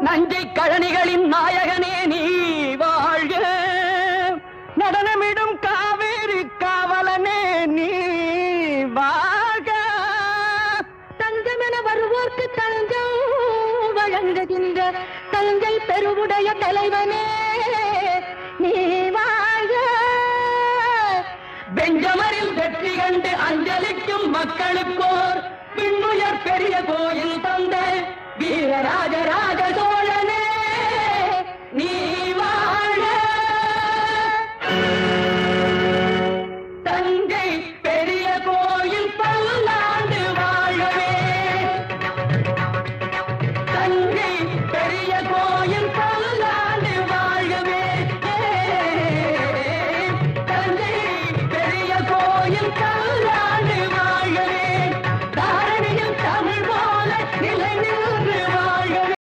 நஞ்சை கழனிகளின் நாயகனே நீ வாழ்க. நடனமிடும் காவேரி காவலனே நீ வாழ்க. தஞ்சமென வருவோர்க்கு தஞ்சம் வழங்குகின்ற தஞ்சை பெருவுடைய தலைவனே நீ வாழ்க. பெஞ்சமரில் வெற்றி கண்டு அஞ்சலிக்கும் மக்களுக்கோர் விண்ணுயர் பெரிய கோயில் தந்த வீரராஜரா